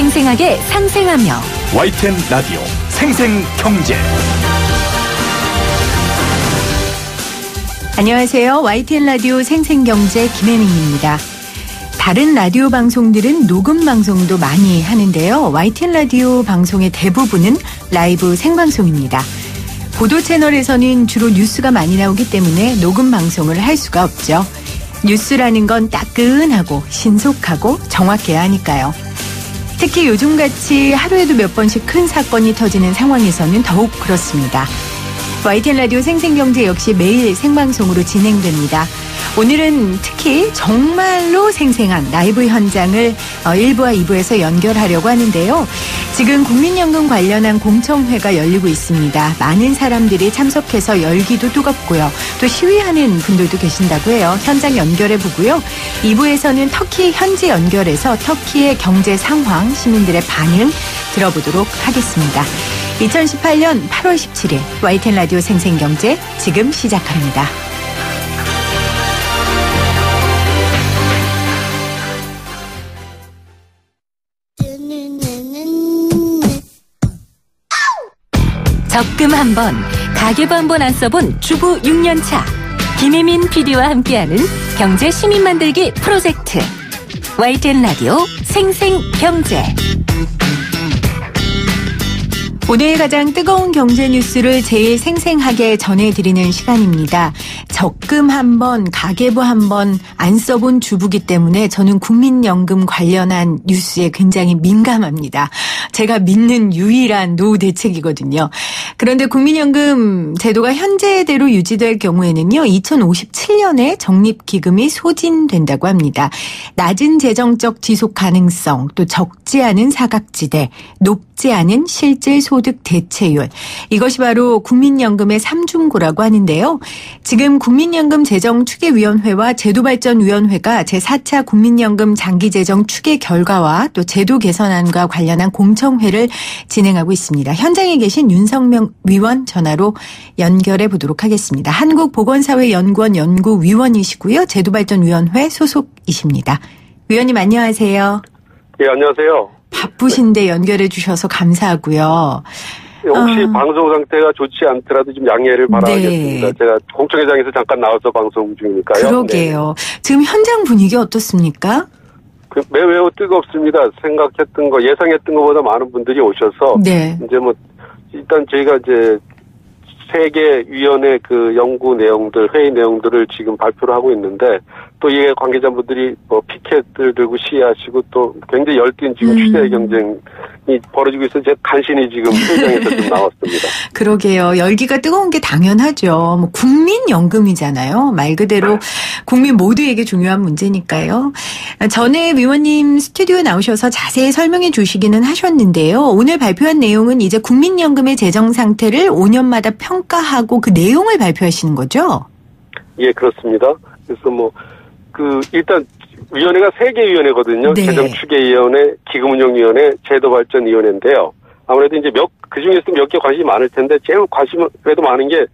생생하게 상생하며 YTN 라디오 생생경제. 안녕하세요. YTN 라디오 생생경제 김혜민입니다. 다른 라디오 방송들은 녹음 방송도 많이 하는데요. YTN 라디오 방송의 대부분은 라이브 생방송입니다. 보도 채널에서는 주로 뉴스가 많이 나오기 때문에 녹음 방송을 할 수가 없죠. 뉴스라는 건 따끈하고 신속하고 정확해야 하니까요. 특히 요즘같이 하루에도 몇 번씩 큰 사건이 터지는 상황에서는 더욱 그렇습니다. YTN 라디오 생생경제 역시 매일 생방송으로 진행됩니다. 오늘은 특히 정말로 생생한 라이브 현장을 1부와 2부에서 연결하려고 하는데요. 지금 국민연금 관련한 공청회가 열리고 있습니다. 많은 사람들이 참석해서 열기도 뜨겁고요. 또 시위하는 분들도 계신다고 해요. 현장 연결해 보고요. 2부에서는 터키 현지 연결해서 터키의 경제 상황, 시민들의 반응 들어보도록 하겠습니다. 2018년 8월 17일 YTN 라디오 생생경제 지금 시작합니다. 적금 한 번, 가계부 한 번 안 써본 주부 6년차 김혜민 PD와 함께하는 경제 시민 만들기 프로젝트 YTN 라디오 생생경제. 오늘 가장 뜨거운 경제 뉴스를 제일 생생하게 전해드리는 시간입니다. 적금 한 번, 가계부 한 번 안 써본 주부기 때문에 저는 국민연금 관련한 뉴스에 굉장히 민감합니다. 제가 믿는 유일한 노후 대책이거든요. 그런데 국민연금 제도가 현재대로 유지될 경우에는요, 2057년에 적립기금이 소진된다고 합니다. 낮은 재정적 지속 가능성, 또 적지 않은 사각지대, 높지 않은 실질 소득 대체율. 이것이 바로 국민연금의 삼중고라고 하는데요. 지금 국민연금 재정추계위원회와 제도발전위원회가 제4차 국민연금 장기재정 추계 결과와 또 제도 개선안과 관련한 공청회를 진행하고 있습니다. 현장에 계신 윤석명 위원 전화로 연결해 보도록 하겠습니다. 한국보건사회연구원 연구위원이시고요. 제도발전위원회 소속이십니다. 위원님 안녕하세요. 예, 안녕하세요. 바쁘신데 연결해 주셔서 감사하고요. 혹시 방송 상태가 좋지 않더라도 좀 양해를 바라겠습니다. 네. 제가 공청회장에서 잠깐 나와서 방송 중이니까요. 그러게요. 네. 지금 현장 분위기 어떻습니까? 매우 뜨겁습니다. 생각했던 거, 예상했던 것보다 많은 분들이 오셔서. 네. 이제 일단 저희가 이제 세계위원회 그 연구 내용들, 회의 내용들을 지금 발표를 하고 있는데, 또 이게 관계자분들이 피켓들 들고 시위하시고 또 굉장히 열띤 지금 취재 경쟁이 벌어지고 있어서 제가 간신히 지금 회의장에서 좀 나왔습니다. 그러게요. 열기가 뜨거운 게 당연하죠. 국민연금이잖아요. 말 그대로 국민 모두에게 중요한 문제니까요. 전에 위원님 스튜디오에 나오셔서 자세히 설명해 주시기는 하셨는데요. 오늘 발표한 내용은 이제 국민연금의 재정 상태를 5년마다 평가하고 그 내용을 발표하시는 거죠? 예, 그렇습니다. 그래서 일단 위원회가 3개 위원회거든요. 네. 재정추계위원회, 기금운용위원회, 제도발전위원회인데요. 아무래도 이제 그 중에서 몇 개 관심이 많을 텐데 제일 관심이 그래도 많은 게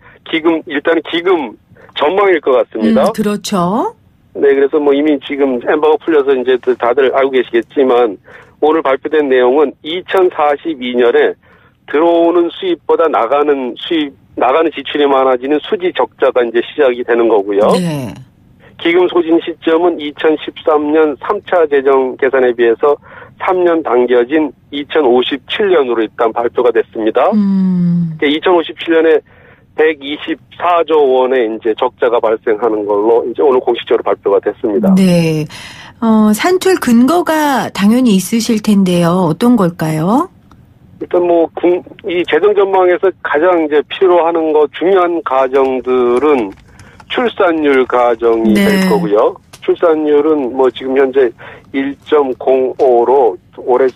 일단 기금 전망일 것 같습니다. 그렇죠. 네, 그래서 이미 지금 엠바고 풀려서 이제 다들 알고 계시겠지만 오늘 발표된 내용은 2042년에 들어오는 수입보다 나가는 지출이 많아지는 수지 적자가 이제 시작이 되는 거고요. 네. 기금 소진 시점은 2013년 3차 재정 계산에 비해서 3년 당겨진 2057년으로 일단 발표가 됐습니다. 2057년에 124조 원의 이제 적자가 발생하는 걸로 이제 오늘 공식적으로 발표가 됐습니다. 네. 산출 근거가 당연히 있으실 텐데요. 어떤 걸까요? 일단 이 재정 전망에서 가장 이제 필요하는 중요한 가정들은 출산율 가정이 네. 될 거고요. 출산율은 지금 현재 1.05로 올해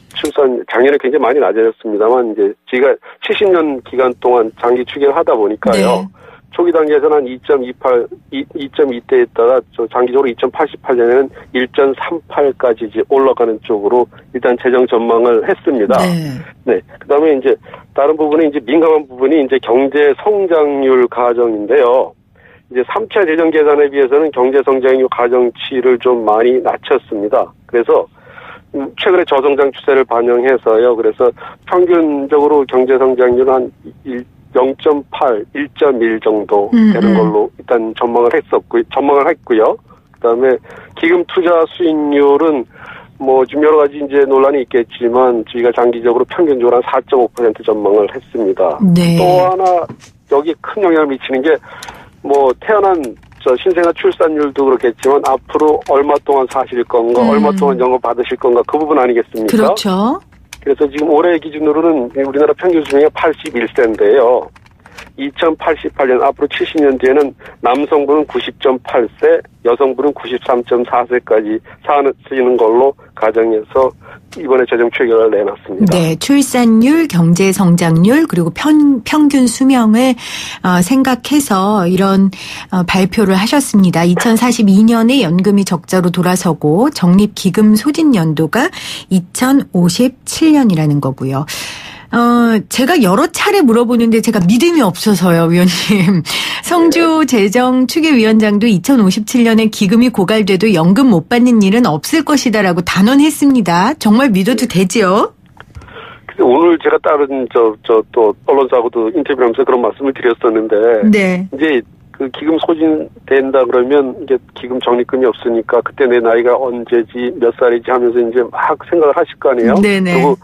작년에 굉장히 많이 낮아졌습니다만 이제 저희가 70년 기간 동안 장기 추계를 하다 보니까요. 네. 초기 단계에서는 한 2.2대에 있다가 장기적으로 2088년에는 1.38까지 이제 올라가는 쪽으로 일단 재정 전망을 했습니다. 네. 그다음에 이제 다른 부분이 이제 민감한 부분이 이제 경제 성장률 가정인데요. 이제 3차 재정 계산에 비해서는 경제 성장률 가정치를 좀 많이 낮췄습니다. 그래서 최근에 저성장 추세를 반영해서요. 그래서 평균적으로 경제 성장률은 한 0.8, 1.1 정도 되는 걸로 일단 전망을 했고요. 그다음에 기금 투자 수익률은 뭐 지금 여러 가지 이제 논란이 있겠지만 저희가 장기적으로 평균적으로 한 4.5% 전망을 했습니다. 네. 또 하나 여기 큰 영향을 미치는 게 뭐 태어난 신생아 출산율도 그렇겠지만 앞으로 얼마 동안 사실 건가, 얼마 동안 영업 받으실 건가 그 부분 아니겠습니까? 그렇죠. 그래서 지금 올해 기준으로는 우리나라 평균 수명이 81세인데요. 2088년 앞으로 70년 뒤에는 남성분은 90.8세, 여성분은 93.4세까지 사는 걸로 가정해서 이번에 재정 추계를 내놨습니다. 네, 출산율, 경제 성장률 그리고 평균 수명을 생각해서 이런 발표를 하셨습니다. 2042년에 연금이 적자로 돌아서고 적립기금 소진 연도가 2057년이라는 거고요. 제가 여러 차례 물어보는데 제가 믿음이 없어서요, 위원님. 성주 재정추계위원장도 2057년에 기금이 고갈돼도 연금 못 받는 일은 없을 것이다라고 단언했습니다. 정말 믿어도 되지요? 오늘 제가 다른 또 언론사하고도 인터뷰하면서 그런 말씀을 드렸었는데, 네. 이제 그 기금 소진된다 그러면 이게 기금 적립금이 없으니까 그때 내 나이가 언제지 몇 살이지 하면서 이제 막 생각을 하실 거 아니에요. 네네. 그리고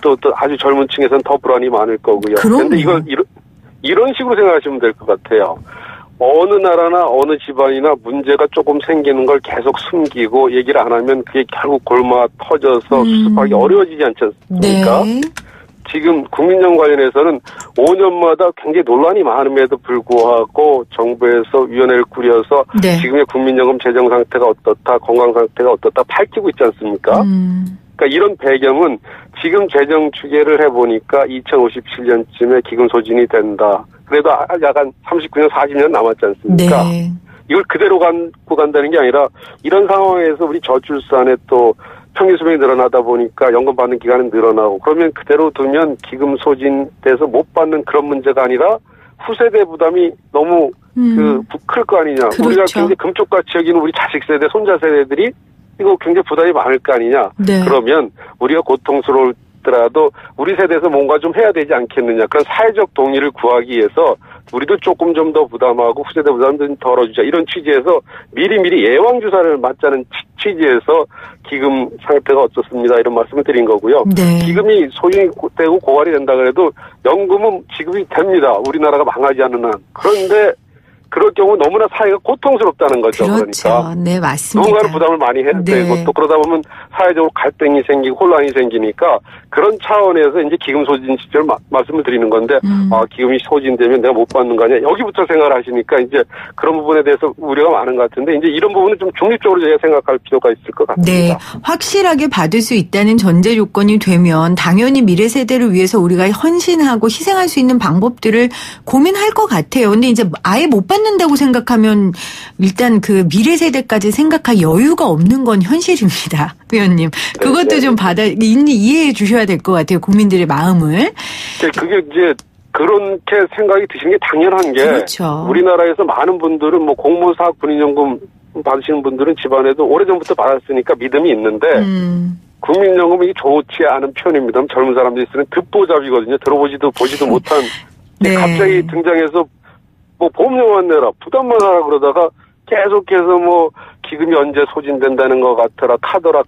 또 아주 젊은 층에서는 더 불안이 많을 거고요. 그런데 이걸 이런 식으로 생각하시면 될 것 같아요. 어느 나라나 어느 집안이나 문제가 조금 생기는 걸 계속 숨기고 얘기를 안 하면 그게 결국 골마 터져서 수습하기 어려워지지 않지 않습니까? 네. 지금 국민연금 관련해서는 5년마다 굉장히 논란이 많음에도 불구하고 정부에서 위원회를 꾸려서 네. 지금의 국민연금 재정 상태가 어떻다, 건강 상태가 어떻다 밝히고 있지 않습니까? 그러니까 이런 배경은 지금 재정 추계를 해보니까 2057년쯤에 기금 소진이 된다. 그래도 약간 39년, 40년 남았지 않습니까? 네. 이걸 그대로 갖고 간다는 게 아니라 이런 상황에서 우리 저출산에 또 평균 수명이 늘어나다 보니까 연금 받는 기간은 늘어나고 그러면 그대로 두면 기금 소진돼서 못 받는 그런 문제가 아니라 후세대 부담이 너무 클 거 아니냐. 그렇죠. 우리가 굉장히 금쪽같이 여기는 우리 자식 세대, 손자 세대들이 이거 굉장히 부담이 많을 거 아니냐. 네. 그러면 우리가 고통스러울더라도 우리 세대에서 뭔가 좀 해야 되지 않겠느냐. 그런 사회적 동의를 구하기 위해서 우리도 조금 좀 더 부담하고 후세대 부담 좀 덜어주자. 이런 취지에서 미리미리 예방주사를 맞자는 취지에서 기금 상태가 어떻습니다. 이런 말씀을 드린 거고요. 네. 기금이 소진되고 고갈이 된다 그래도 연금은 지급이 됩니다. 우리나라가 망하지 않는 한. 그런데 그럴 경우 너무나 사회가 고통스럽다는 거죠. 그렇죠. 그러니까. 네, 맞습니다. 누군가는 부담을 많이 해야 되고 또 그러다 보면 사회적으로 갈등이 생기고 혼란이 생기니까 그런 차원에서 이제 기금 소진 시절 말씀을 드리는 건데 기금이 소진되면 내가 못 받는 거 아니야. 여기부터 생각을 하시니까 이제 그런 부분에 대해서 우려가 많은 것 같은데 이제 이런 부분은 좀 중립적으로 저희가 생각할 필요가 있을 것 같습니다. 네. 확실하게 받을 수 있다는 전제 조건이 되면 당연히 미래 세대를 위해서 우리가 헌신하고 희생할 수 있는 방법들을 고민할 것 같아요. 근데 이제 아예 못 받는다고 생각하면 일단 그 미래 세대까지 생각할 여유가 없는 건 현실입니다. 의원님. 그것도 좀 이해해 주셔야 될 것 같아요. 국민들의 마음을. 그게 이제 그렇게 생각이 드시는 게 당연한 게 그렇죠. 우리나라에서 많은 분들은 뭐 공무원 사학 군인연금 받으시는 분들은 집안에도 오래전부터 받았으니까 믿음이 있는데 국민연금이 좋지 않은 편입니다. 젊은 사람들이 쓰는 듣보잡이거든요. 들어보지도 보지도 못한 네. 갑자기 등장해서 뭐 보험료만 내라 부담만 하라 그러다가 계속해서 뭐 기금이 언제 소진된다는 것 같더라 카더라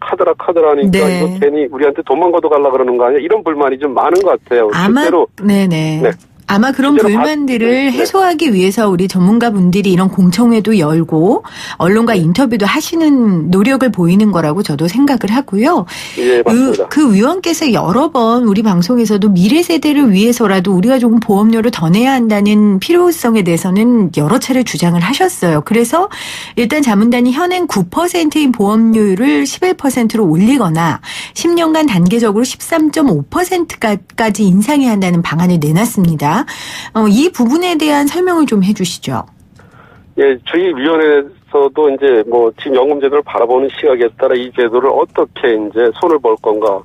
하니까 네. 이거 괜히 우리한테 돈만 걷어가려고 그러는 거 아니야? 이런 불만이 좀 많은 것 같아요. 아마 실제로 네네. 네. 아마 그런 불만들을 해소하기 위해서 우리 전문가분들이 이런 공청회도 열고 언론과 인터뷰도 하시는 노력을 보이는 거라고 저도 생각을 하고요. 예, 맞습니다. 그 위원께서 여러 번 우리 방송에서도 미래 세대를 위해서라도 우리가 조금 보험료를 더 내야 한다는 필요성에 대해서는 여러 차례 주장을 하셨어요. 그래서 일단 자문단이 현행 9%인 보험료율을 11%로 올리거나 10년간 단계적으로 13.5%까지 인상해야 한다는 방안을 내놨습니다. 이 부분에 대한 설명을 좀 해주시죠. 예, 저희 위원회에서도 이제 뭐 지금 연금제도를 바라보는 시각에 따라 이 제도를 어떻게 이제 손을 볼 건가,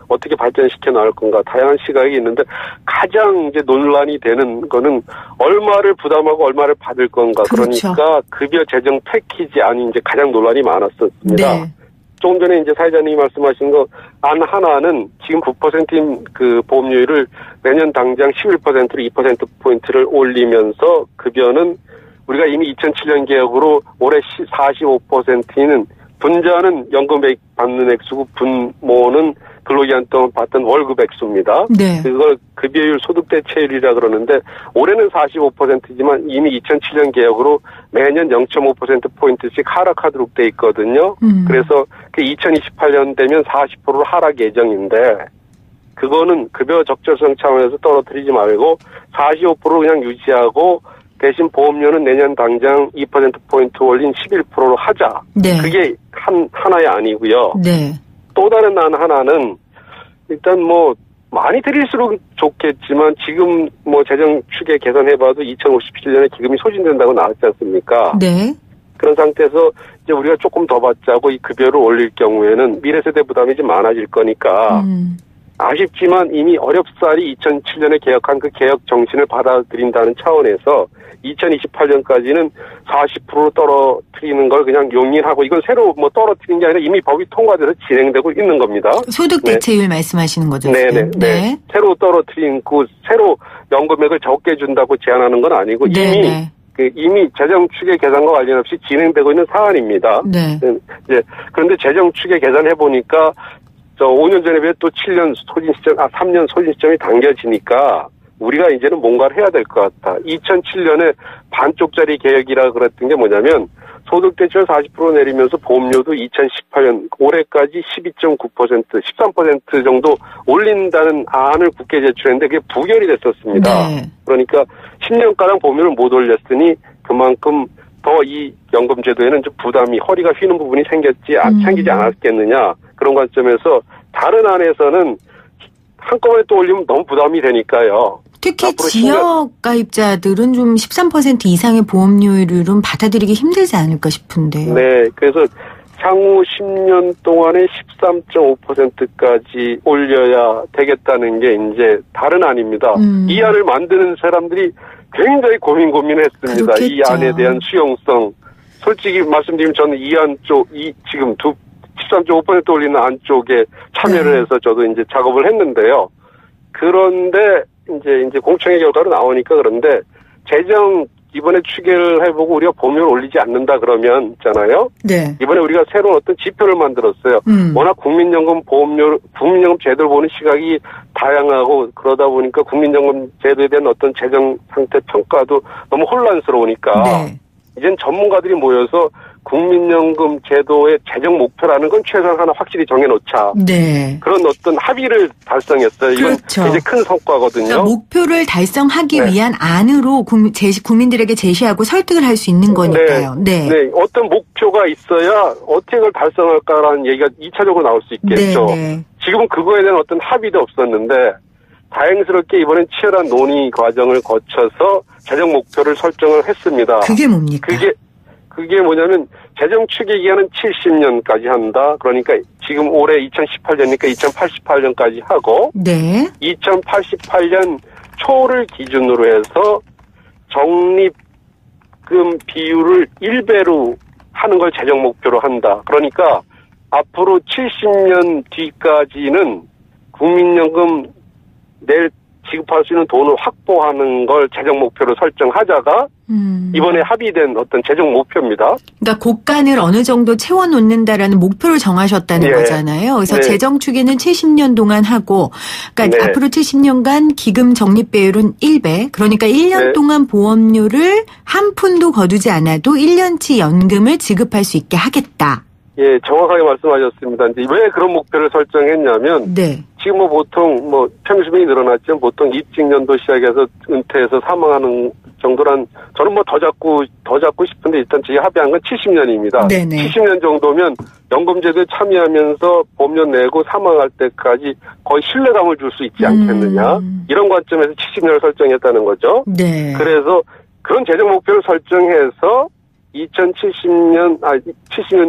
어떻게 발전시켜 나갈 건가 다양한 시각이 있는데 가장 이제 논란이 되는 거는 얼마를 부담하고 얼마를 받을 건가. 그렇죠. 그러니까 급여 재정 패키지 안이 이제 가장 논란이 많았었습니다. 네. 조금 전에 이제 사회자님이 말씀하신 거 안 하나는 지금 9%인 그 보험료율을 내년 당장 11%로 2%포인트를 올리면서 급여는 우리가 이미 2007년 개혁으로 올해 45%는 분자는 연금액 받는 액수고 분모는 근로기간 동안 받던 월급 액수입니다. 네. 그걸 급여율 소득대체율이라 그러는데 올해는 45%지만 이미 2007년 개혁으로 매년 0.5%포인트씩 하락하도록 돼 있거든요. 그래서 2028년 되면 40%로 하락 예정인데 그거는 급여 적절성 차원에서 떨어뜨리지 말고 45% 그냥 유지하고 대신 보험료는 내년 당장 2%포인트 올린 11%로 하자. 네. 그게 하나의 아니고요. 네. 또 다른 안 하나는 일단 뭐 많이 드릴수록 좋겠지만 지금 뭐 재정 추계 계산해봐도 2057년에 기금이 소진된다고 나왔지 않습니까? 네. 그런 상태에서 이제 우리가 조금 더 받자고 이 급여를 올릴 경우에는 미래 세대 부담이 좀 많아질 거니까 아쉽지만 이미 어렵사리 2007년에 개혁한 그 개혁 정신을 받아들인다는 차원에서 2028년까지는 40%로 떨어뜨리는 걸 그냥 용인하고 이건 새로 뭐 떨어뜨리는 게 아니라 이미 법이 통과돼서 진행되고 있는 겁니다. 소득 대체율 네. 말씀하시는 거죠? 네네. 네. 새로 떨어뜨린 그 새로 연금액을 적게 준다고 제한하는 건 아니고 네네. 이미 재정 추계 계산과 관련 없이 진행되고 있는 사안입니다. 네. 이제 그런데 재정 추계 계산해 보니까 5년 전에 비해 또 7년 소진 시점, 3년 소진 시점이 당겨지니까 우리가 이제는 뭔가를 해야 될 것 같다. 2007년에 반쪽짜리 개혁이라 그랬던 게 뭐냐면 소득 대체율 40% 내리면서 보험료도 2018년 올해까지 12.9%, 13% 정도 올린다는 안을 국회에 제출했는데 그게 부결이 됐었습니다. 네. 그러니까 10년가량 보험료를 못 올렸으니 그만큼 더 이 연금제도에는 좀 부담이 허리가 휘는 부분이 생기지 않았겠느냐. 그런 관점에서 다른 안에서는 한꺼번에 또 올리면 너무 부담이 되니까요. 특히 지역 가입자들은 좀 13% 이상의 보험료율은 받아들이기 힘들지 않을까 싶은데요. 네. 그래서 향후 10년 동안에 13.5%까지 올려야 되겠다는 게 이제 다른 안입니다. 이 안을 만드는 사람들이 굉장히 고민했습니다. 그렇겠죠. 이 안에 대한 수용성. 솔직히 말씀드리면 저는 이 안 쪽, 지금 13.5% 올리는 안쪽에 참여를 해서 저도 이제 작업을 했는데요. 그런데 이제 공청회 결과로 나오니까 그런데 이번에 추계를 해보고 우리가 보험료를 올리지 않는다 그러면 있잖아요. 네. 이번에 우리가 새로운 어떤 지표를 만들었어요. 워낙 국민연금 제도를 보는 시각이 다양하고 그러다 보니까 국민연금 제도에 대한 어떤 재정 상태 평가도 너무 혼란스러우니까 네. 이젠 전문가들이 모여서 국민연금 제도의 재정 목표라는 건 최소한 하나 확실히 정해놓자. 네. 그런 어떤 합의를 달성했어요. 이건 그렇죠. 굉장히 큰 성과거든요. 그러니까 목표를 달성하기 네. 위한 안으로 국민들에게 제시하고 설득을 할 수 있는 거니까요. 네. 네. 어떤 목표가 있어야 어떻게 그걸 달성할까라는 얘기가 2차적으로 나올 수 있겠죠. 네. 네. 지금은 그거에 대한 어떤 합의도 없었는데 다행스럽게 이번엔 치열한 논의 과정을 거쳐서 재정 목표를 설정을 했습니다. 그게 뭡니까? 그게 뭐냐면 재정 추계 기간은 70년까지 한다. 그러니까 지금 올해 2018년이니까 2088년까지 하고 네. 2088년 초를 기준으로 해서 적립금 비율을 1배로 하는 걸 재정 목표로 한다. 그러니까 앞으로 70년 뒤까지는 국민연금 내일 지급할 수 있는 돈을 확보하는 걸 재정 목표로 설정하자가 이번에 합의된 어떤 재정 목표입니다. 그러니까 곡간을 어느 정도 채워놓는다라는 목표를 정하셨다는 거잖아요. 그래서 재정 추계는 70년 동안 하고 그러니까 앞으로 70년간 기금 적립 배율은 1배. 그러니까 1년 동안 보험료를 한 푼도 거두지 않아도 1년치 연금을 지급할 수 있게 하겠다. 예, 정확하게 말씀하셨습니다. 이제 왜 그런 목표를 설정했냐면 지금 보통 평수명이 늘어났지만 보통 입직 연도 시작해서 은퇴해서 사망하는 정도란 저는 더 잡고 싶은데 일단 저희 합의한 건 70년입니다. 네네. 70년 정도면 연금제도에 참여하면서 보험료 내고 사망할 때까지 거의 신뢰감을 줄 수 있지 않겠느냐. 이런 관점에서 70년을 설정했다는 거죠. 네. 그래서 그런 재정 목표를 설정해서 70년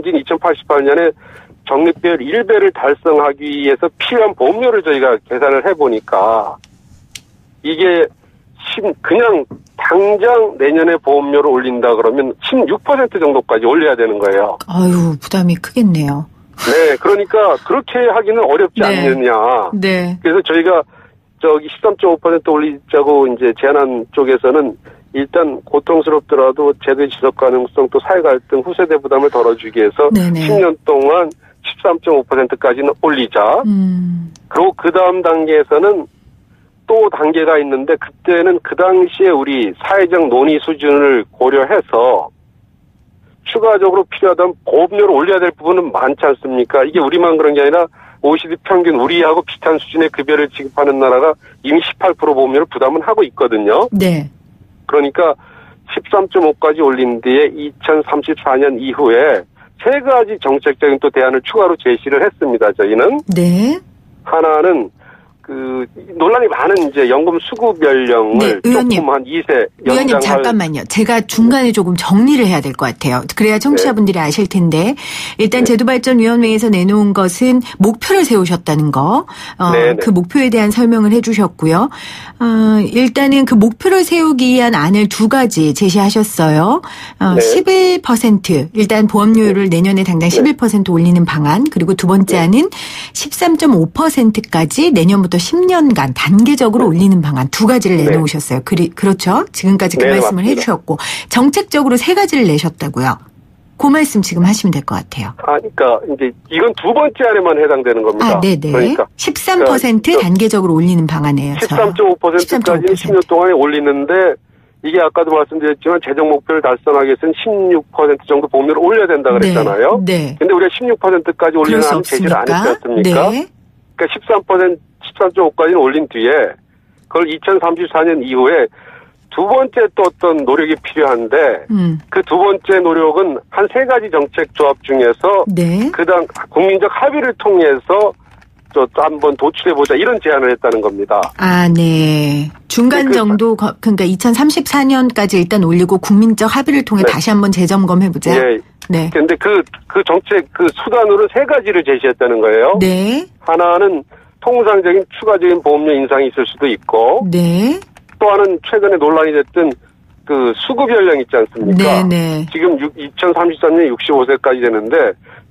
뒤인 2088년에 적립배율 1배를 달성하기 위해서 필요한 보험료를 저희가 계산을 해보니까 이게 그냥 당장 내년에 보험료를 올린다 그러면 16% 정도까지 올려야 되는 거예요. 아유, 부담이 크겠네요. 네, 그러니까 그렇게 하기는 어렵지 않느냐. 네. 그래서 저희가 13.5% 올리자고 이제 제안한 쪽에서는 일단 고통스럽더라도 제도 지속 가능성 또 사회 갈등 후세대 부담을 덜어주기 위해서 네네. 10년 동안 13.5%까지는 올리자. 그리고 그 다음 단계에서는 또 단계가 있는데 그때는 그 당시에 우리 사회적 논의 수준을 고려해서 추가적으로 필요하다면 보험료를 올려야 될 부분은 많지 않습니까? 이게 우리만 그런 게 아니라 OECD 평균 우리하고 비슷한 수준의 급여를 지급하는 나라가 이미 18% 보험료를 부담은 하고 있거든요. 네. 그러니까 13.5까지 올린 뒤에 2034년 이후에 세 가지 정책적인 또 대안을 추가로 제시를 했습니다. 저희는. 네. 하나는 논란이 많은 이제 연금 수급 연령을 조금 한 2세 의원님 잠깐만요. 제가 중간에 조금 정리를 해야 될 것 같아요. 그래야 청취자분들이 아실 텐데 일단 제도발전위원회에서 내놓은 것은 목표를 세우셨다는 거. 그 목표에 대한 설명을 해 주셨고요. 일단은 그 목표를 세우기 위한 안을 두 가지 제시하셨어요. 11% 일단 보험료를 내년에 당장 11% 올리는 방안 그리고 두 번째 안은 13.5%까지 내년부터 10년간 단계적으로 올리는 방안 두 가지를 내놓으셨어요. 그렇죠? 지금까지 그 말씀을 맞습니다. 해주셨고 정책적으로 세 가지를 내셨다고요. 그 말씀 지금 하시면 될 것 같아요. 그러니까 이제 이건 두 번째 안에만 해당되는 겁니다. 네네. 그러니까 13% 단계적으로 올리는 방안이에요. 13.5%까지는 10년 동안에 올리는데 이게 아까도 말씀드렸지만 재정 목표를 달성하기 위해서는 16% 정도 보험료를 올려야 된다 그랬잖아요. 네. 근데 우리가 16%까지 올리는 안은 제시를 안 했지 않습니까? 네. 그러니까 13.5까지는 올린 뒤에 그걸 2034년 이후에 두 번째 또 어떤 노력이 필요한데 그 두 번째 노력은 한 세 가지 정책 조합 중에서 그다음 국민적 합의를 통해서 한번 도출해보자 이런 제안을 했다는 겁니다. 네. 중간 정도 그러니까 2034년까지 일단 올리고 국민적 합의를 통해 다시 한번 재점검해보자. 네. 근데 그 정책 수단으로 세 가지를 제시했다는 거예요. 네. 하나는 통상적인 추가적인 보험료 인상이 있을 수도 있고. 네. 또 하나는 최근에 논란이 됐던 수급 연령 있지 않습니까? 네네. 지금 2033년 65세까지 되는데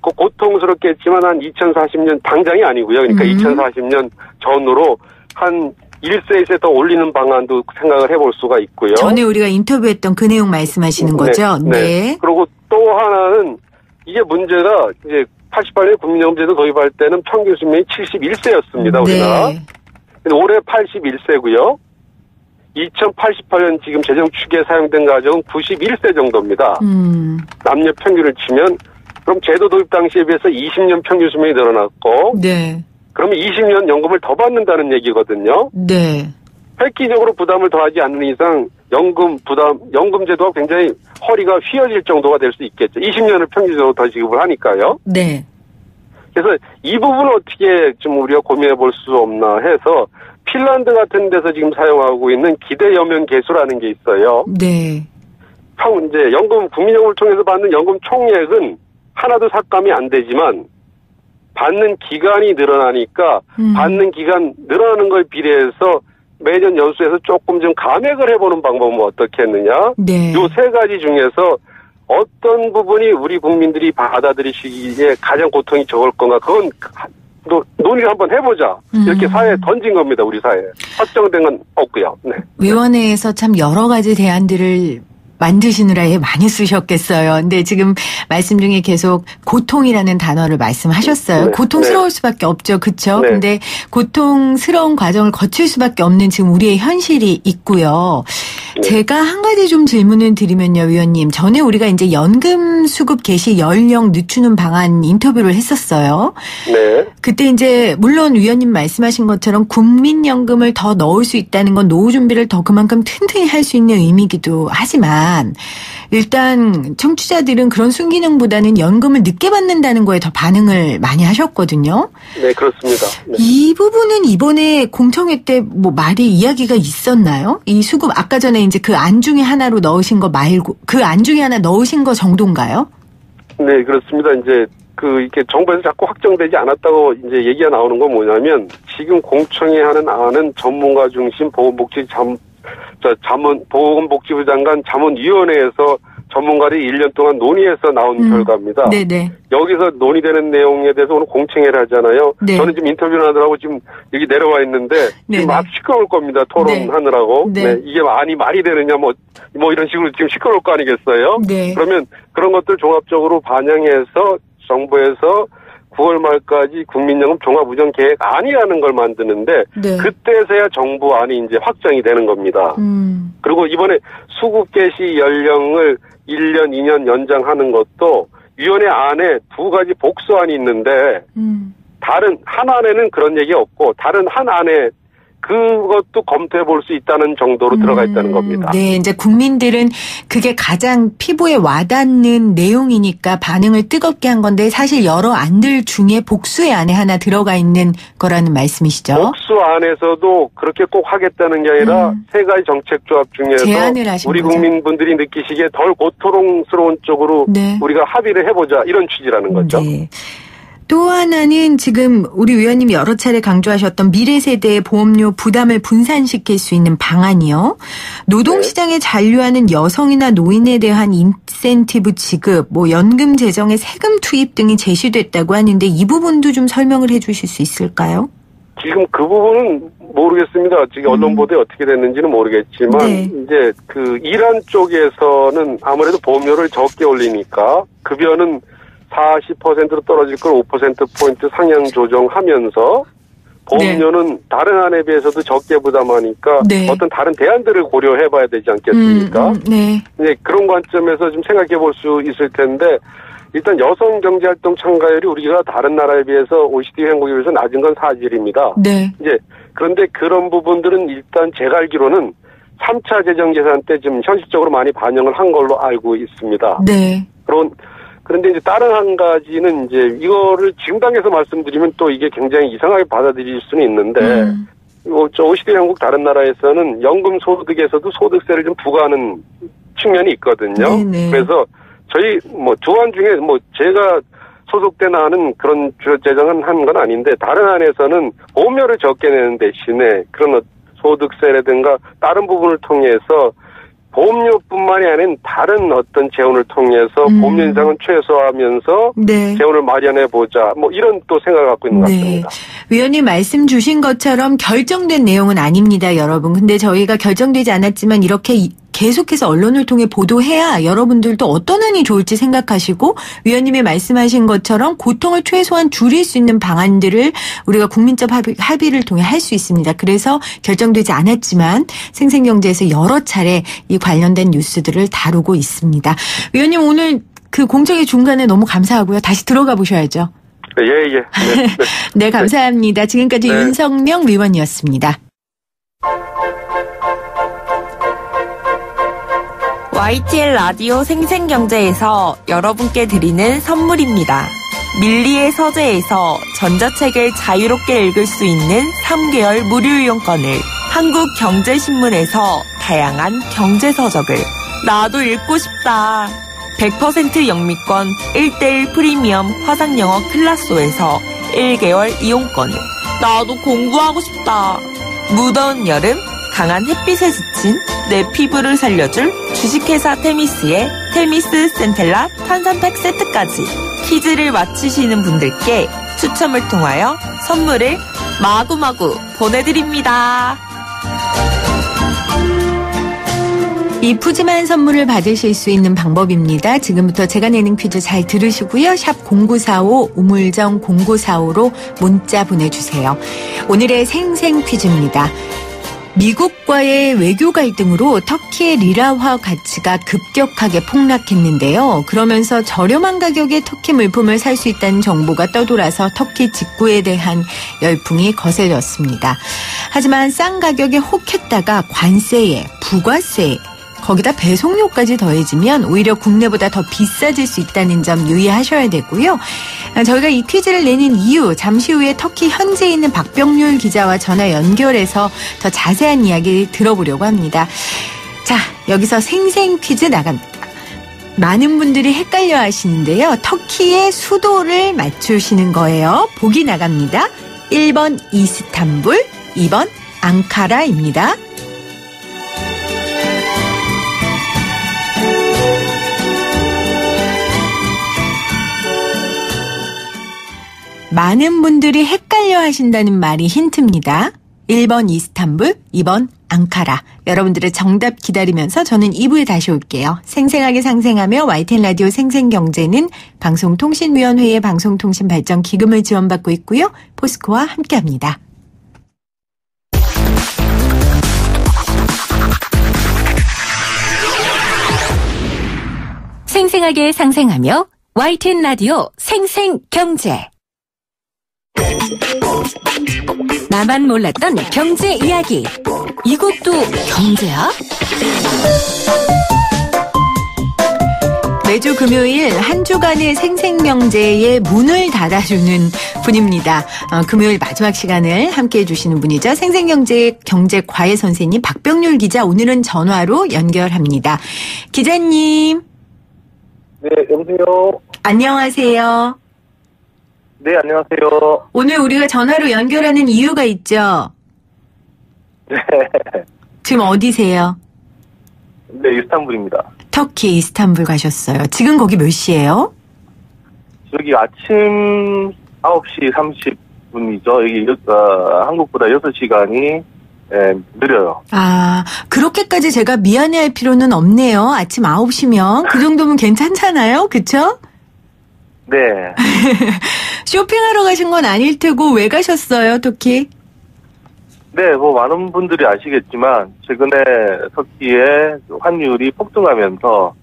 고통스럽겠지만 한 2040년 당장이 아니고요. 그러니까 2040년 전으로 한 1세 2세 더 올리는 방안도 생각을 해볼 수가 있고요. 전에 우리가 인터뷰했던 그 내용 말씀하시는 거죠? 네. 그리고 또 하나는 이게 문제가 이제 88년 국민연금제도 도입할 때는 평균 수명이 71세였습니다. 우리나라. 근데 올해 81세고요. 2088년 지금 재정 추계에 사용된 가정은 91세 정도입니다. 남녀 평균을 치면 그럼 제도 도입 당시에 비해서 20년 평균 수명이 늘어났고 그러면 20년 연금을 더 받는다는 얘기거든요. 획기적으로 부담을 더하지 않는 이상 연금 제도가 굉장히 허리가 휘어질 정도가 될 수 있겠죠. 20년을 평균적으로 더 지급을 하니까요. 그래서 이 부분을 어떻게 좀 우리가 고민해 볼 수 없나 해서 핀란드 같은 데서 지금 사용하고 있는 기대 여명 계수라는 게 있어요. 이제 국민연금을 통해서 받는 연금 총액은 하나도 삭감이 안 되지만 받는 기간이 늘어나니까 받는 기간 늘어나는 걸 비례해서 매년 연수에서 조금 좀 감액을 해보는 방법은 어떻게 했느냐. 요 세 가지 중에서 어떤 부분이 우리 국민들이 받아들이시기에 가장 고통이 적을 건가. 그건 논의를 한번 해보자. 이렇게 사회에 던진 겁니다. 우리 사회에. 확정된 건 없고요. 위원회에서 참 여러 가지 대안들을 만드시느라 많이 쓰셨겠어요. 근데 지금 말씀 중에 계속 고통이라는 단어를 말씀하셨어요. 고통스러울 수밖에 없죠. 그렇죠? 근데 고통스러운 과정을 거칠 수밖에 없는 지금 우리의 현실이 있고요. 제가 한 가지 좀 질문을 드리면요, 위원님. 전에 우리가 이제 연금 수급 개시 연령 늦추는 방안 인터뷰를 했었어요. 그때 이제 물론 위원님 말씀하신 것처럼 국민연금을 더 넣을 수 있다는 건 노후 준비를 더 그만큼 튼튼히 할 수 있는 의미이기도 하지만 일단 청취자들은 그런 순기능보다는 연금을 늦게 받는다는 거에 더 반응을 많이 하셨거든요. 네, 그렇습니다. 이 부분은 이번에 공청회 때 말이 이야기가 있었나요? 이 수급 아까 전에 이제 그 안 중에 하나로 넣으신 거 말고 그 안 중에 하나 넣으신 거 정도인가요? 네, 그렇습니다. 이제 이렇게 정부에서 자꾸 확정되지 않았다고 이제 얘기가 나오는 건 뭐냐면 지금 공청회 하는 안은 전문가 중심 보건복지부 장관 자문위원회에서 전문가들이 1년 동안 논의해서 나온 결과입니다. 네네. 여기서 논의되는 내용에 대해서 오늘 공청회를 하잖아요. 네. 저는 지금 인터뷰를 하느라고 지금 여기 내려와 있는데 지금 막 시끄러울 겁니다. 토론하느라고. 네. 네. 이게 말이 되느냐 뭐 이런 식으로 지금 시끄러울 거 아니겠어요? 네. 그러면 그런 것들 종합적으로 반영해서 정부에서 9월 말까지 국민연금 종합우정계획안이라는 걸 만드는데 네. 그때서야 정부안이 이제 확정이 되는 겁니다. 그리고 이번에 수급 개시 연령을 1년, 2년 연장하는 것도 위원회 안에 두 가지 복수안이 있는데 다른 한 안에는 그런 얘기 없고 다른 한 안에 그것도 검토해 볼 수 있다는 정도로 들어가 있다는 겁니다. 네, 이제 국민들은 그게 가장 피부에 와닿는 내용이니까 반응을 뜨겁게 한 건데 사실 여러 안들 중에 복수의 안에 하나 들어가 있는 거라는 말씀이시죠? 복수 안에서도 그렇게 꼭 하겠다는 게 아니라 세 가지 정책 조합 중에서 우리 거죠. 국민분들이 느끼시기에 덜 고통스러운 쪽으로 네. 우리가 합의를 해보자 이런 취지라는 거죠. 네. 또 하나는 지금 우리 위원님이 여러 차례 강조하셨던 미래 세대의 보험료 부담을 분산시킬 수 있는 방안이요. 노동시장에 잔류하는 여성이나 노인에 대한 인센티브 지급, 연금 재정의 세금 투입 등이 제시됐다고 하는데 이 부분도 좀 설명을 해 주실 수 있을까요? 지금 그 부분은 모르겠습니다. 지금 언론 보도에 어떻게 됐는지는 모르겠지만 네. 이제 그 일한 쪽에서는 아무래도 보험료를 적게 올리니까 급여는 40%로 떨어질 걸 5%포인트 상향 조정하면서 보험료는 네. 다른 안에 비해서도 적게 부담하니까 네. 어떤 다른 대안들을 고려해봐야 되지 않겠습니까? 네. 네, 그런 관점에서 좀 생각해 볼 수 있을 텐데 일단 여성 경제활동 참가율이 우리가 다른 나라에 비해서 OECD 회원국에 비해서 낮은 건 사실입니다. 네. 이제 그런데 그런 부분들은 일단 제가 알기로는 3차 재정 예산 때 지금 현실적으로 많이 반영을 한 걸로 알고 있습니다. 네. 그런데 이제 다른 한 가지는 이제 이거를 지금 단계에서 말씀드리면 또 이게 굉장히 이상하게 받아들일 수는 있는데 저 OECD 회원국 다른 나라에서는 연금 소득에서도 소득세를 좀 부과하는 측면이 있거든요. 네네. 그래서 저희 조안 중에 제가 소속된 안은 그런 재정은 한 건 아닌데 다른 안에서는 보험료를 적게 내는 대신에 그런 소득세라든가 다른 부분을 통해서 보험료뿐만이 아닌 다른 어떤 재원을 통해서 보험료 인상은 최소화하면서 네. 재원을 마련해보자. 이런 또 생각을 갖고 있는 것 같습니다. 위원님 말씀 주신 것처럼 결정된 내용은 아닙니다, 여러분. 근데 저희가 결정되지 않았지만 이렇게 계속해서 언론을 통해 보도해야 여러분들도 어떤 안이 좋을지 생각하시고 위원님이 말씀하신 것처럼 고통을 최소한 줄일 수 있는 방안들을 우리가 국민적 합의를 통해 할 수 있습니다. 그래서 결정되지 않았지만 생생경제에서 여러 차례 이 관련된 뉴스들을 다루고 있습니다. 위원님 오늘 그 공청회 중간에 너무 감사하고요. 다시 들어가 보셔야죠. 예. 네, 감사합니다. 지금까지 윤석명 위원이었습니다. YTN 라디오 생생경제에서 여러분께 드리는 선물입니다. 밀리의 서재에서 전자책을 자유롭게 읽을 수 있는 3개월 무료 이용권을, 한국경제신문에서 다양한 경제서적을, 나도 읽고 싶다. 100% 영미권 1:1 프리미엄 화상영어 클라소에서 1개월 이용권을, 나도 공부하고 싶다. 무더운 여름 강한 햇빛에 지친 내 피부를 살려줄 주식회사 테미스의 테미스 센텔라 탄산팩 세트까지 퀴즈를 맞히시는 분들께 추첨을 통하여 선물을 마구마구 보내드립니다. 이 푸짐한 선물을 받으실 수 있는 방법입니다. 지금부터 제가 내는 퀴즈 잘 들으시고요. 샵 0945 우물정 0945로 문자 보내주세요. 오늘의 생생 퀴즈입니다. 미국과의 외교 갈등으로 터키의 리라화 가치가 급격하게 폭락했는데요. 그러면서 저렴한 가격에 터키 물품을 살 수 있다는 정보가 떠돌아서 터키 직구에 대한 열풍이 거세졌습니다. 하지만 싼 가격에 혹했다가 관세에, 부가세에, 거기다 배송료까지 더해지면 오히려 국내보다 더 비싸질 수 있다는 점 유의하셔야 되고요. 저희가 이 퀴즈를 내는 이유, 잠시 후에 터키 현지에 있는 박병률 기자와 전화 연결해서 더 자세한 이야기 들어보려고 합니다. 자, 여기서 생생 퀴즈 나갑니다. 많은 분들이 헷갈려 하시는데요. 터키의 수도를 맞추시는 거예요. 보기 나갑니다. 1번 이스탄불, 2번 앙카라입니다. 많은 분들이 헷갈려 하신다는 말이 힌트입니다. 1번 이스탄불, 2번 앙카라. 여러분들의 정답 기다리면서 저는 2부에 다시 올게요. 생생하게 상생하며 YTN 라디오 생생경제는 방송통신위원회의 방송통신발전기금을 지원받고 있고요. 포스코와 함께합니다. 생생하게 상생하며 YTN 라디오 생생경제. 나만 몰랐던 경제 이야기. 이것도 경제야? 매주 금요일 한 주간의 생생경제의 문을 닫아주는 분입니다. 금요일 마지막 시간을 함께해 주시는 분이죠. 생생경제 경제과외 선생님 박병률 기자, 오늘은 전화로 연결합니다. 기자님. 네, 여보세요. 안녕하세요. 네, 안녕하세요. 오늘 우리가 전화로 연결하는 이유가 있죠? 네. 지금 어디세요? 네, 이스탄불입니다. 터키 이스탄불 가셨어요. 지금 거기 몇 시예요? 여기 아침 9시 30분이죠. 여기 한국보다 6시간이 느려요. 아, 그렇게까지 제가 미안해할 필요는 없네요. 아침 9시면. 그 정도면 괜찮잖아요. 그쵸? 네. 쇼핑하러 가신 건 아닐 테고 왜 가셨어요, 터키? 네, 뭐 많은 분들이 아시겠지만 최근에 터키의 환율이 폭등하면서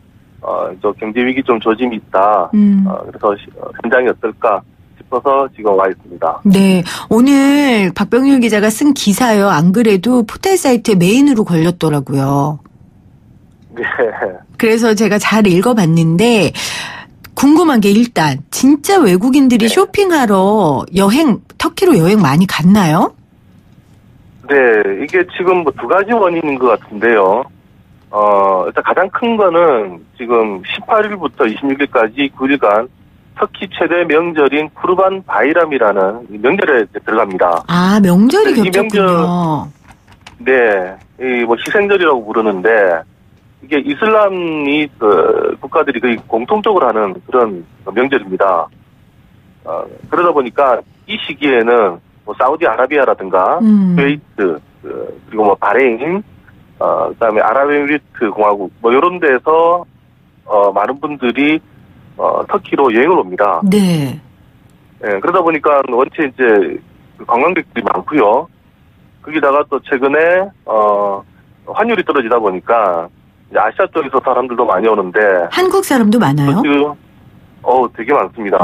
저 경제 위기 좀 조짐이 있다. 그래서 현장이 어떨까 싶어서 지금 와 있습니다. 네, 오늘 박병률 기자가 쓴 기사요. 안 그래도 포털 사이트에 메인으로 걸렸더라고요. 네. 그래서 제가 잘 읽어봤는데 궁금한 게, 일단 진짜 외국인들이 쇼핑하러 터키로 여행 많이 갔나요? 네, 이게 지금 뭐 두 가지 원인인 것 같은데요. 일단 가장 큰 거는 지금 18일부터 26일까지 9일간 터키 최대 명절인 쿠르반 바이람이라는 명절에 들어갑니다. 아, 명절이 겹쳤군요. 네, 이 뭐 희생절이라고 부르는데 이게 이슬람이 국가들이 거의 공통적으로 하는 그런 명절입니다. 그러다 보니까 이 시기에는 뭐 사우디아라비아라든가 쿠웨이트, 그리고 뭐 바레인, 그다음에 아랍에미리트 공화국 뭐 이런 데서 많은 분들이 터키로 여행을 옵니다. 네. 네, 그러다 보니까 원체 이제 관광객들이 많고요. 거기다가 또 최근에 환율이 떨어지다 보니까 이제 아시아 쪽에서 사람들도 많이 오는데, 한국 사람도 많아요? 되게 많습니다.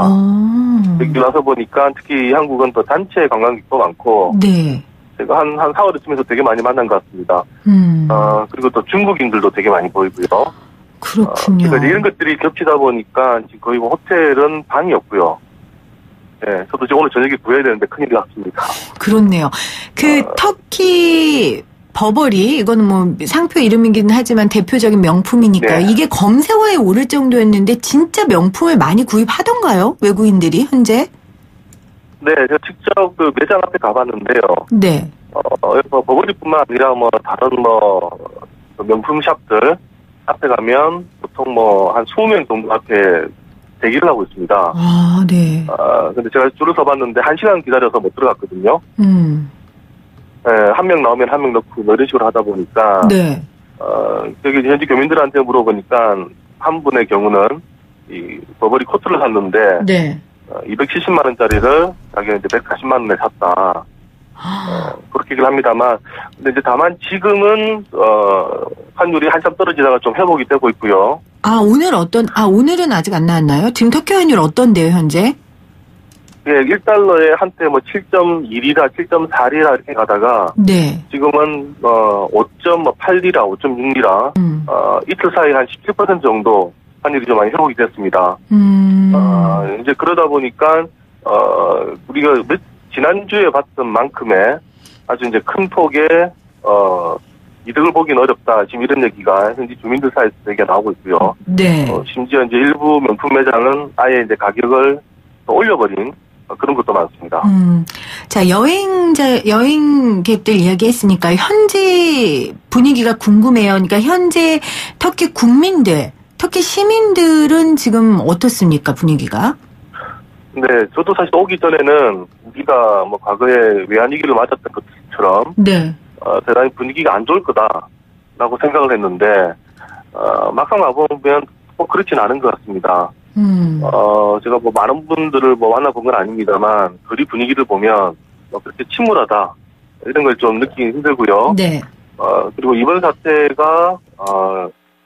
여기 와서 보니까 특히 한국은 또 단체 관광객도 많고, 네. 제가 한 4월쯤에서 되게 많이 만난 것 같습니다. 그리고 또 중국인들도 되게 많이 보이고요. 그렇군요. 그러니까 이런 것들이 겹치다 보니까 지금 거의 뭐 호텔은 방이 없고요. 네, 저도 지금 오늘 저녁에 구해야 되는데 큰일 났습니다. 그렇네요. 터키 버버리, 이거는 뭐 상표 이름이긴 하지만 대표적인 명품이니까요. 네. 이게 검색어에 오를 정도였는데 진짜 명품을 많이 구입하던가요? 외국인들이 현재? 네, 제가 직접 그 매장 앞에 가봤는데요. 네. 버버리뿐만 아니라 뭐 다른 뭐 명품 샵들 앞에 가면 보통 뭐 한 20명 정도 앞에 대기를 하고 있습니다. 아, 네. 근데 제가 줄을 서봤는데 1시간 기다려서 못 들어갔거든요. 네, 한 명 나오면 한 명 넣고 뭐 이런 식으로 하다 보니까. 네. 여기 현지 교민들한테 물어보니까 한 분의 경우는 이 버버리 코트를 샀는데. 네. 270만 원짜리를 자기가 이제 140만 원에 샀다. 그렇게 얘기를 합니다만, 근데 이제 다만 지금은 환율이 한참 떨어지다가 좀 회복이 되고 있고요. 오늘은 아직 안 나왔나요? 지금 터키 환율 어떤데요, 현재? 예, 1달러에 한때 뭐 7.1이라 7.4리라 이렇게 가다가, 네. 지금은 5.8리라, 5.6리라, 이틀 사이에 한 17% 정도 환율이 좀 많이 회복이 됐습니다. 이제 그러다 보니까, 우리가 지난주에 봤던 만큼의 아주 이제 큰 폭의, 이득을 보기는 어렵다. 지금 이런 얘기가 현지 주민들 사이에서 얘기가 나오고 있고요. 네. 심지어 이제 일부 명품 매장은 아예 이제 가격을 올려버린 그런 것도 많습니다. 자, 여행객들 이야기했으니까 현지 분위기가 궁금해요. 그러니까 현재 터키 국민들, 터키 시민들은 지금 어떻습니까, 분위기가? 네, 저도 사실 오기 전에는 우리가 뭐 과거에 외환위기를 맞았던 것처럼 네. 대단히 분위기가 안 좋을 거다라고 생각을 했는데 막상 와보면 꼭 그렇진 않은 것 같습니다. 제가 뭐 많은 분들을 뭐 만나본 건 아닙니다만 거리 분위기를 보면 뭐 그렇게 침울하다 이런 걸 좀 느끼기 힘들고요. 네. 그리고 이번 사태가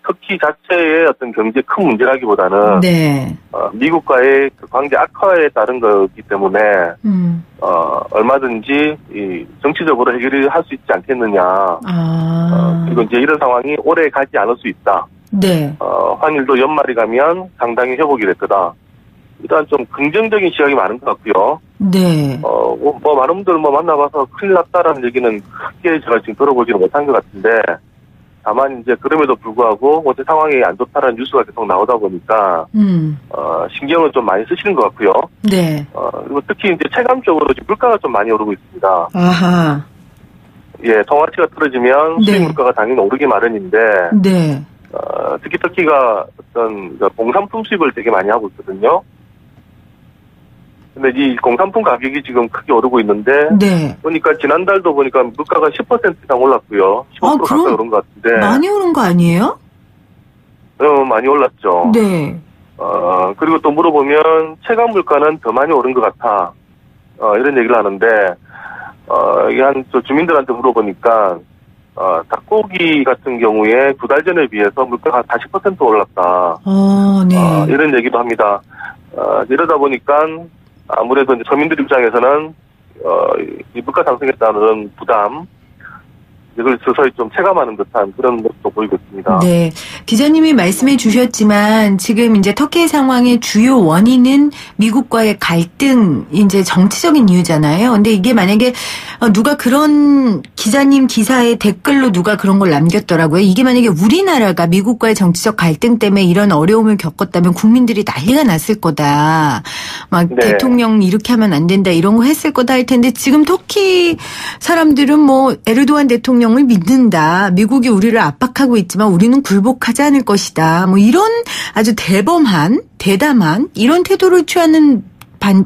터키 자체의 어떤 경제 큰 문제라기보다는 네. 미국과의 그 관계 악화에 따른 거기 때문에 얼마든지 이 정치적으로 해결을 할 수 있지 않겠느냐. 그리고 이제 이런 상황이 오래 가지 않을 수 있다. 네. 환율도 연말이 가면 상당히 회복이 될 거다. 일단 좀 긍정적인 시각이 많은 것 같고요. 네. 뭐 많은 분들 뭐 만나봐서 큰일 났다라는 얘기는 크게 제가 지금 들어보지는 못한 것 같은데. 다만 이제 그럼에도 불구하고 어제 상황이 안 좋다라는 뉴스가 계속 나오다 보니까 신경을 좀 많이 쓰시는 것 같고요. 네. 그리고 특히 이제 체감적으로 지금 물가가 좀 많이 오르고 있습니다. 아하. 예, 통화치가 떨어지면 네. 수입 물가가 당연히 오르기 마련인데. 네. 특히 터키가 어떤 공산품 수입을 되게 많이 하고 있거든요. 근데 이 공산품 가격이 지금 크게 오르고 있는데 네. 보니까 지난달도 보니까 물가가 10% 이상 올랐고요. 15% 가까이 오른 것 같은데. 많이 오른 거 아니에요? 많이 올랐죠. 네. 그리고 또 물어보면 체감 물가는 더 많이 오른 것 같아. 이런 얘기를 하는데 한 주민들한테 물어보니까 닭고기 같은 경우에 2달 전에 비해서 물가가 40% 올랐다. 네. 이런 얘기도 합니다. 이러다 보니까 아무래도 이제 서민들 입장에서는 이 물가 상승에 따른 부담 이걸 서서히 좀 체감하는 듯한 그런 모습도 보이고 있습니다. 네. 기자님이 말씀해 주셨지만 지금 이제 터키의 상황의 주요 원인은 미국과의 갈등, 이제 정치적인 이유잖아요. 근데 이게 만약에 누가 그런 기자님 기사에 댓글로 누가 그런 걸 남겼더라고요. 이게 만약에 우리나라가 미국과의 정치적 갈등 때문에 이런 어려움을 겪었다면 국민들이 난리가 났을 거다. 막 네. 대통령 이렇게 하면 안 된다 이런 거 했을 거다 할 텐데 지금 터키 사람들은 뭐 에르도안 대통령을 믿는다. 미국이 우리를 압박하고 있지만 우리는 굴복하지 않을 것이다. 뭐 이런 아주 대담한 이런 태도를 취하는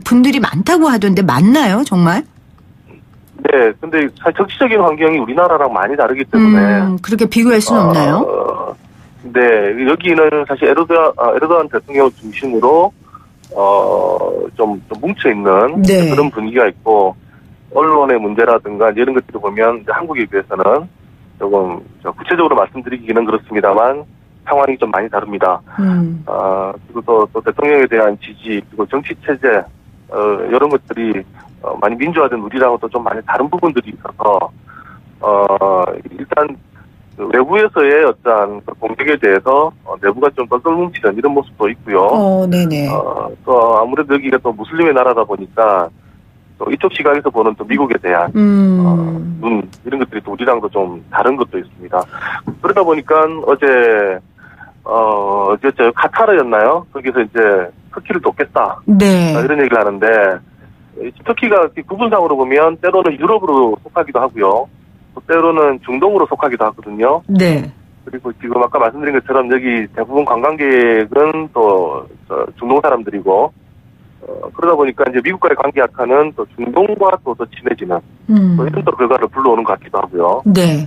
분들이 많다고 하던데 맞나요, 정말? 네, 근데 사실 정치적인 환경이 우리나라랑 많이 다르기 때문에 그렇게 비교할 수는 없나요? 네, 여기는 사실 에르도안 대통령 중심으로 좀 뭉쳐 있는 네. 그런 분위기가 있고. 언론의 문제라든가 이런 것들을 보면 한국에 비해서는 조금 구체적으로 말씀드리기는 그렇습니다만 상황이 좀 많이 다릅니다. 그리고 또 대통령에 대한 지지 그리고 정치 체제 이런 것들이 많이 민주화된 우리랑은 좀 많이 다른 부분들이 있어서 일단 외부에서의 어떤 공격에 대해서 내부가 좀 덜덜 뭉치는 이런 모습도 있고요. 네네. 또 아무래도 여기가 또 무슬림의 나라다 보니까. 또 이쪽 시각에서 보는 또 미국에 대한 눈 이런 것들이 또 우리랑도 좀 다른 것도 있습니다. 그러다 보니까 어제 카타르였나요? 거기서 이제 터키를 돕겠다. 네. 이런 얘기를 하는데 터키가 구분상으로 보면 때로는 유럽으로 속하기도 하고요. 또 때로는 중동으로 속하기도 하거든요. 네. 그리고 지금 아까 말씀드린 것처럼 여기 대부분 관광객은 또 중동 사람들이고. 그러다 보니까 이제 미국과의 관계 악화는 또 중동과 또 친해지는 또 이런 또 결과를 불러오는 것 같기도 하고요. 네.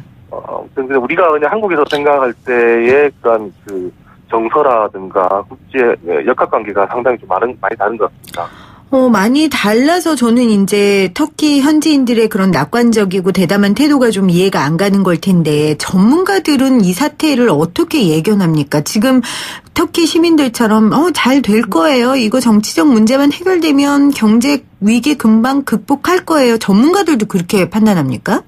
근데 우리가 그냥 한국에서 생각할 때의 그런 그 정서라든가 국제 역학 관계가 상당히 좀 많이 다른 것 같습니다. 많이 달라서 저는 이제 터키 현지인들의 그런 낙관적이고 대담한 태도가 좀 이해가 안 가는 걸 텐데 전문가들은 이 사태를 어떻게 예견합니까? 지금 터키 시민들처럼 잘 될 거예요. 이거 정치적 문제만 해결되면 경제 위기 금방 극복할 거예요. 전문가들도 그렇게 판단합니까?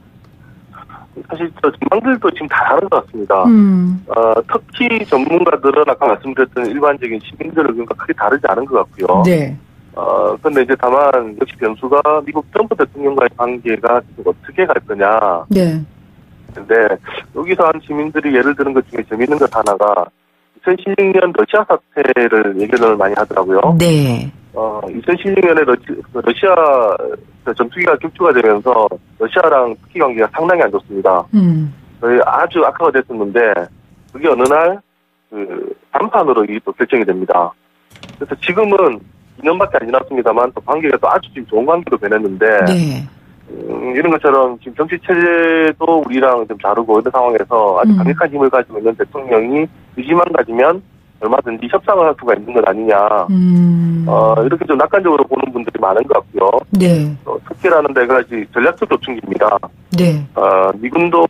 사실 전문가들도 지금 다 다른 것 같습니다. 터키 전문가들은 아까 말씀드렸던 일반적인 시민들은 그러니까 크게 다르지 않은 것 같고요. 네. 근데 이제 다만 역시 변수가 미국 트럼프 대통령과의 관계가 어떻게 갈 거냐. 네. 근데 여기서 한 시민들이 예를 드는 것 중에 재미있는 것 하나가 2016년 러시아 사태를 얘기를 많이 하더라고요. 네. 2016년에 러시아 전투기가 격추가 되면서 러시아랑 터키 관계가 상당히 안 좋습니다. 거의 아주 악화가 됐었는데 그게 어느 날 그 단판으로 이게 또 결정이 됩니다. 그래서 지금은 2년밖에 안 지났습니다만 또 관계가 또 아주 지금 좋은 관계로 변했는데 네. 이런 것처럼 지금 정치 체제도 우리랑 좀 다르고 이런 상황에서 아주 강력한 힘을 가지고 있는 대통령이 의지만 가지면 얼마든지 협상을 할 수가 있는 것 아니냐. 이렇게 좀 낙관적으로 보는 분들이 많은 것 같고요. 네. 특혜라는 데가 이제 전략적 조충기입니다. 네. 미군도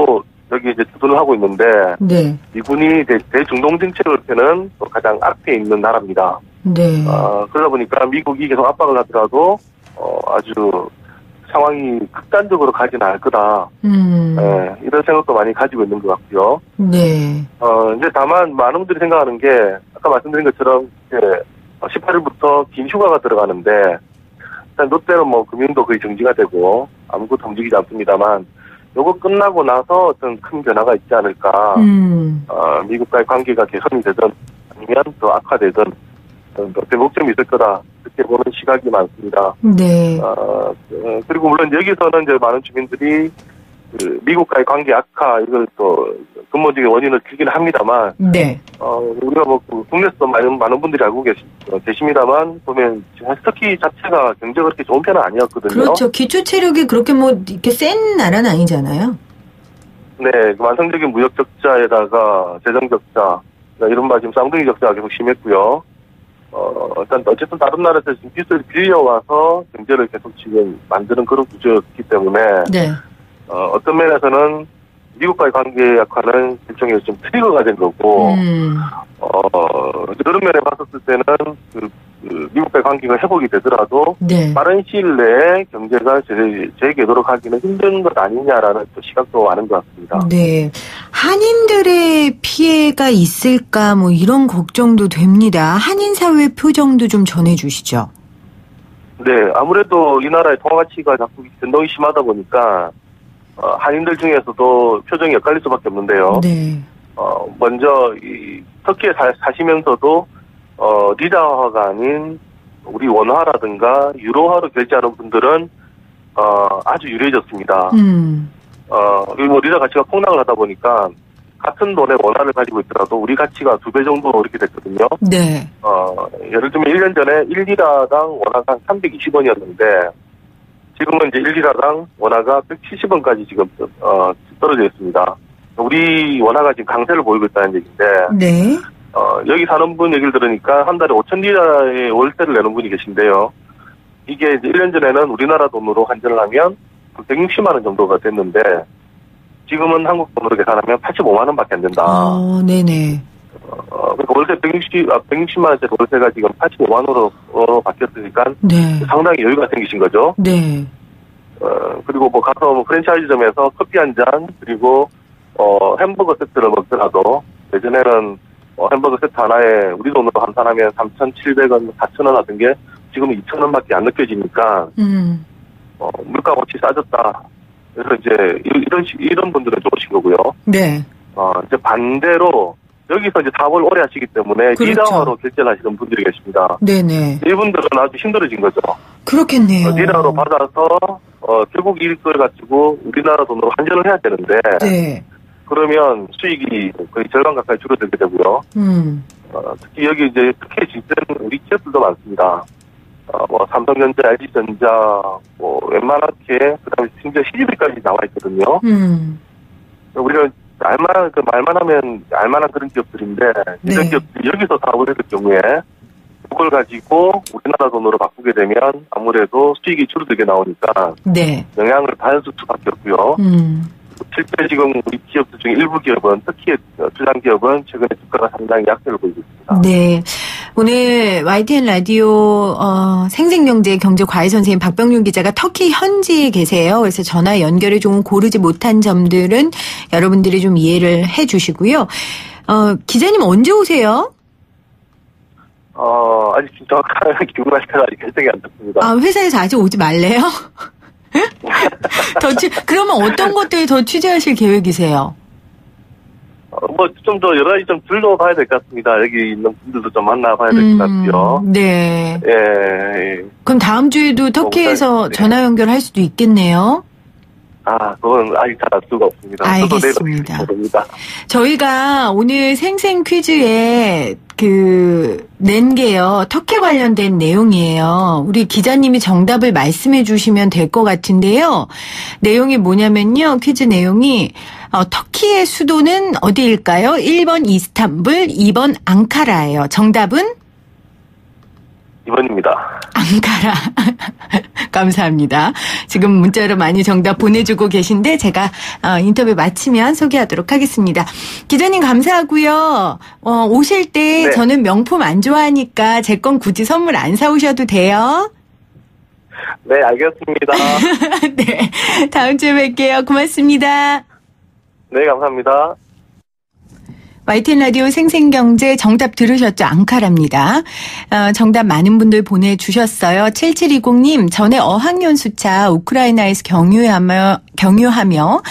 여기 이제 주둔을 하고 있는데 네. 미군이 대중동 정책을 펴는 가장 앞에 있는 나라입니다. 네. 그러다 보니까 미국이 계속 압박을 하더라도 아주 상황이 극단적으로 가지는 않을 거다. 네, 이런 생각도 많이 가지고 있는 것 같고요. 네. 이제 다만 많은 분들이 생각하는 게 아까 말씀드린 것처럼 18일부터 긴 휴가가 들어가는데 일단 롯데는 뭐 금융도 거의 정지가 되고 아무것도 움직이지 않습니다만 요거 끝나고 나서 어떤 큰 변화가 있지 않을까. 미국과의 관계가 개선이 되든 아니면 더 악화되든 변곡점이 있을 거다. 그렇게 보는 시각이 많습니다. 네. 그리고 물론 여기서는 이제 많은 주민들이 미국과의 관계 악화 이걸 또 근본적인 원인을 들기는 합니다만, 네. 우리가 뭐 국내에서도 많은 분들이 알고 계십니다만 보면 터키 자체가 경제가 그렇게 좋은 편은 아니었거든요. 그렇죠. 기초 체력이 그렇게 뭐 이렇게 센 나라는 아니잖아요. 네, 만성적인 무역 적자에다가 재정 적자, 이른바 지금 쌍둥이 적자가 계속 심했고요. 일단 어쨌든 다른 나라에서 지금 빚을 빌려와서 경제를 계속 지금 만드는 그런 구조였기 때문에 네. 어떤 면에서는 미국과의 관계 약화는 일종의 좀 트리거가 된 거고 그런 면에 봤었을 때는 미국과의 관계가 회복이 되더라도 네. 빠른 시일 내에 경제가 재개도록 하기는 힘든 것 아니냐라는 또 시각도 많은 것 같습니다. 네. 한인들의 피해가 있을까 뭐 이런 걱정도 됩니다. 한인 사회 표정도 좀 전해주시죠. 네. 아무래도 이 나라의 통화가치가 자꾸 변동이 심하다 보니까 한인들 중에서도 표정이 엇갈릴 수밖에 없는데요. 네. 먼저 터키에 사시면서도 리라화가 아닌 우리 원화라든가 유로화로 결제하는 분들은 아주 유리해졌습니다. 뭐 리라 가치가 폭락을 하다 보니까 같은 돈의 원화를 가지고 있더라도 우리 가치가 2배 정도로 이렇게 됐거든요. 네. 예를 들면 1년 전에 1리라당 원화가 320원이었는데 지금은 이제 1리라당 원화가 170원까지 지금 떨어져 있습니다. 우리 원화가 지금 강세를 보이고 있다는 얘기인데 네. 여기 사는 분 얘기를 들으니까 한 달에 5,000리라의 월세를 내는 분이 계신데요. 이게 이제 1년 전에는 우리나라 돈으로 환전을 하면 160만 원 정도가 됐는데 지금은 한국 돈으로 계산하면 85만 원밖에 안 된다. 네네. 그러니까 월세 160만 원짜리 월세가 지금 85만 원으로 바뀌었으니까 네. 상당히 여유가 생기신 거죠. 네. 그리고 뭐 가서 뭐 프랜차이즈점에서 커피 한 잔 그리고 햄버거 세트를 먹더라도 예전에는 햄버거 세트 하나에 우리 돈으로 환산하면 3,700원, 4,000원 하던 게 지금은 2,000원밖에 안 느껴지니까 물가 없이 싸졌다. 그래서 이제 이런 분들은 좋으신 거고요. 네. 이제 반대로 여기서 이제 사업을 오래 하시기 때문에 그렇죠. 리라화로 결제를 하시는 분들이 계십니다. 네네. 이분들은 아주 힘들어진 거죠. 그렇겠네요. 리라로 받아서 결국 이걸 가지고 우리나라 돈으로 환전을 해야 되는데 네. 그러면 수익이 거의 절반 가까이 줄어들게 되고요. 특히 여기 이제 특히 진짜 우리 기업들도 많습니다. 뭐 삼성전자, LG전자, 뭐 웬만하게 그다음에 심지어 CGV까지 나와 있거든요. 우리가 말만 하면 알만한 그런 기업들인데 네. 이런 기업들이 여기서 사업을 했을 경우에 그걸 가지고 우리나라 돈으로 바꾸게 되면 아무래도 수익이 줄어들게 나오니까 네. 영향을 받을 수밖에 없고요. 실제 지금 우리 기업들 중에 일부 기업은 특히 투자한 기업은 최근에 주가가 상당히 약세를 보이고 있습니다. 네. 오늘 YTN 라디오 생생경제 경제과외 선생님 박병윤 기자가 터키 현지에 계세요. 그래서 전화 연결을 좀 고르지 못한 점들은 여러분들이 좀 이해를 해 주시고요. 기자님 언제 오세요? 아직 정확한 기분 아직까지 결정이 안 됐습니다. 회사에서 아직 오지 말래요? 그러면 어떤 것들 더 취재하실 계획이세요? 뭐 좀 더 여러 가지 좀 둘러봐야 될 것 같습니다. 여기 있는 분들도 좀 만나봐야 될 것 같고요. 네. 예. 그럼 다음 주에도 터키에서 전화 연결할 수도 있겠네요. 그건 아직 잘 알 수가 없습니다. 알겠습니다. 저도 모릅니다. 저희가 오늘 생생 퀴즈에 낸 게요. 터키 관련된 내용이에요. 우리 기자님이 정답을 말씀해 주시면 될 것 같은데요. 내용이 뭐냐면요. 퀴즈 내용이 터키의 수도는 어디일까요? 1번 이스탄불, 2번 앙카라예요. 정답은? 2번입니다. 앙카라. 감사합니다. 지금 문자로 많이 정답 보내주고 계신데 제가 인터뷰 마치면 소개하도록 하겠습니다. 기자님 감사하고요. 오실 때 저는 명품 안 좋아하니까 제 건 굳이 선물 안 사오셔도 돼요. 네, 알겠습니다. 네, 다음 주에 뵐게요. 고맙습니다. 네, 감사합니다. YTN 라디오 생생경제 정답 들으셨죠? 앙카라입니다. 정답 많은 분들 보내주셨어요. 7720님, 전에 어학연수차 우크라이나에서 경유하며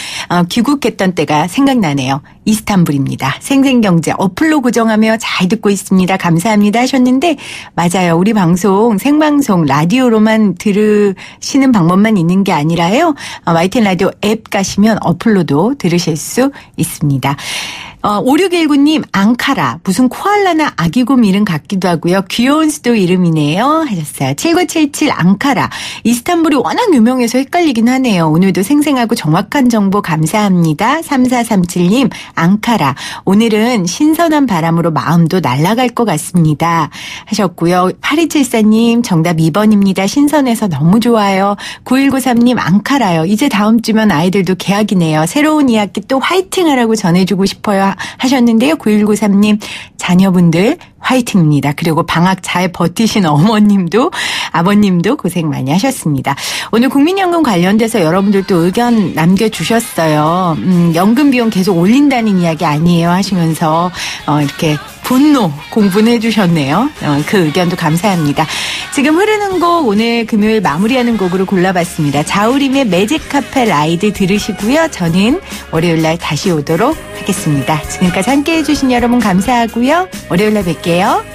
귀국했던 때가 생각나네요. 이스탄불입니다. 생생경제 어플로 고정하며 잘 듣고 있습니다. 감사합니다 하셨는데 맞아요. 우리 방송 생방송 라디오로만 들으시는 방법만 있는 게 아니라요. YTN 라디오 앱 가시면 어플로도 들으실 수 있습니다. 5619님 앙카라 무슨 코알라나 아기곰 이름 같기도 하고요. 귀여운 수도 이름이네요 하셨어요. 7977 앙카라 이스탄불이 워낙 유명해서 헷갈리긴 하네요. 오늘도 생생하고 정확한 정보 감사합니다. 3437님 앙카라 오늘은 신선한 바람으로 마음도 날아갈 것 같습니다 하셨고요. 8274님 정답 2번입니다. 신선해서 너무 좋아요. 9193님 앙카라요. 이제 다음 주면 아이들도 개학이네요. 새로운 2학기 또 화이팅 하라고 전해주고 싶어요 하셨는데요. 9193님 자녀분들 화이팅입니다. 그리고 방학 잘 버티신 어머님도 아버님도 고생 많이 하셨습니다. 오늘 국민연금 관련돼서 여러분들 또 의견 남겨주셨어요. 연금 비용 계속 올린다는 이야기 아니에요 하시면서 이렇게 분노 공분해 주셨네요. 그 의견도 감사합니다. 지금 흐르는 곡 오늘 금요일 마무리하는 곡으로 골라봤습니다. 자우림의 매직 카페 라이드 들으시고요. 저는 월요일날 다시 오도록 하겠습니다. 지금까지 함께해 주신 여러분 감사하고요. 월요일날 뵐게요.